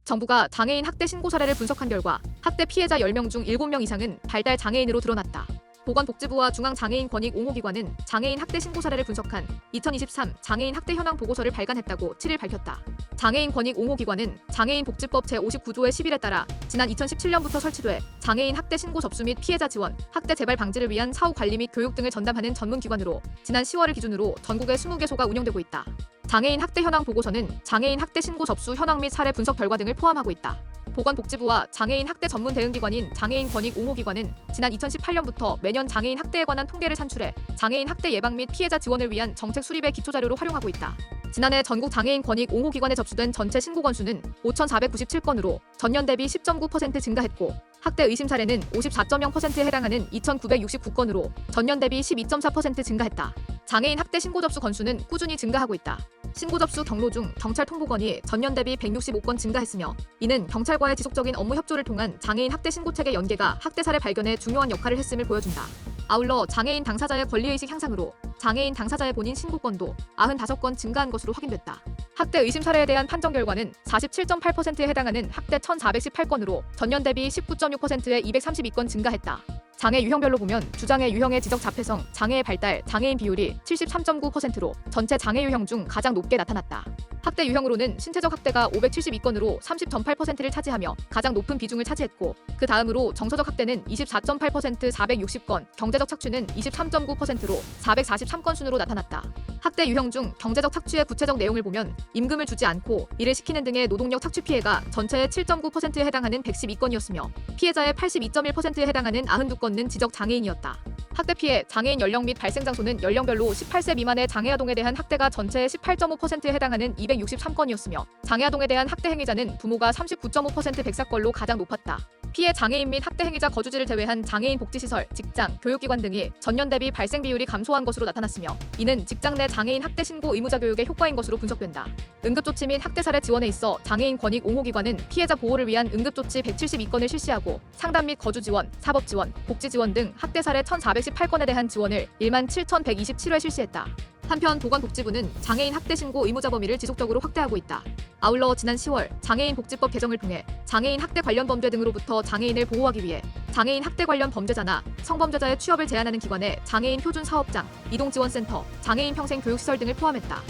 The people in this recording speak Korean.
정부가 장애인 학대 신고 사례를 분석한 결과 학대 피해자 10명 중 7명 이상은 발달 장애인으로 드러났다. 보건복지부와 중앙장애인권익 옹호기관은 장애인 학대 신고 사례를 분석한 2023 장애인 학대 현황 보고서를 발간했다고 7일 밝혔다. 장애인권익 옹호기관은 장애인복지법 제59조의 10일에 따라 지난 2017년부터 설치돼 장애인 학대 신고 접수 및 피해자 지원, 학대 재발 방지를 위한 사후 관리 및 교육 등을 전담하는 전문기관으로 지난 10월을 기준으로 전국에 20개소가 운영되고 있다. 장애인 학대 현황 보고서는 장애인 학대 신고 접수 현황 및 사례 분석 결과 등을 포함하고 있다. 보건복지부와 장애인 학대 전문 대응기관인 장애인권익 옹호기관은 지난 2018년부터 매년 장애인 학대에 관한 통계를 산출해 장애인 학대 예방 및 피해자 지원을 위한 정책 수립의 기초자료로 활용하고 있다. 지난해 전국 장애인권익 옹호기관에 접수된 전체 신고 건수는 5,497건으로 전년 대비 10.9% 증가했고 학대 의심 사례는 54.0%에 해당하는 2,969건으로 전년 대비 12.4% 증가했다. 장애인 학대 신고 접수 건수는 꾸준히 증가하고 있다. 신고 접수 경로 중 경찰 통보건이 전년 대비 165건 증가했으며 이는 경찰과의 지속적인 업무 협조를 통한 장애인 학대 신고 체계 연계가 학대 사례 발견에 중요한 역할을 했음을 보여준다. 아울러 장애인 당사자의 권리의식 향상으로 장애인 당사자의 본인 신고건도 95건 증가한 것으로 확인됐다. 학대 의심 사례에 대한 판정 결과는 47.8%에 해당하는 학대 1,418건으로 전년 대비 19.6%의 232건 증가했다. 장애 유형별로 보면 주장애 유형의 지적 자폐성, 장애의 발달, 장애인 비율이 73.9%로 전체 장애 유형 중 가장 높게 나타났다. 학대 유형으로는 신체적 학대가 572건으로 30.8%를 차지하며 가장 높은 비중을 차지했고 그 다음으로 정서적 학대는 24.8% 460건, 경제적 착취는 23.9%로 443건 순으로 나타났다. 학대 유형 중 경제적 착취의 구체적 내용을 보면 임금을 주지 않고 일을 시키는 등의 노동력 착취 피해가 전체의 7.9%에 해당하는 112건이었으며 피해자의 82.1%에 해당하는 92건은 지적 장애인이었다. 학대 피해, 장애인 연령 및 발생 장소는 연령별로 18세 미만의 장애아동에 대한 학대가 전체의 18.5%에 해당하는 263건이었으며 장애아동에 대한 학대 행위자는 부모가 39.5% 백사건로 가장 높았다. 피해 장애인 및 학대 행위자 거주지를 제외한 장애인 복지시설, 직장, 교육기관 등이 전년 대비 발생 비율이 감소한 것으로 나타났으며 이는 직장 내 장애인 학대 신고 의무자 교육의 효과인 것으로 분석된다. 응급조치 및 학대 사례 지원에 있어 장애인권익 옹호기관은 피해자 보호를 위한 응급조치 172건을 실시하고 상담 및 거주 지원, 사법 지원, 복지 지원 등 학대 사례 1,418건에 대한 지원을 17,127회 실시했다. 한편 보건복지부는 장애인 학대 신고 의무자 범위를 지속적으로 확대하고 있다. 아울러 지난 10월 장애인 복지법 개정을 통해 장애인 학대 관련 범죄 등으로부터 장애인을 보호하기 위해 장애인 학대 관련 범죄자나 성범죄자의 취업을 제한하는 기관에 장애인 표준 사업장, 이동지원센터, 장애인 평생 교육시설 등을 포함했다.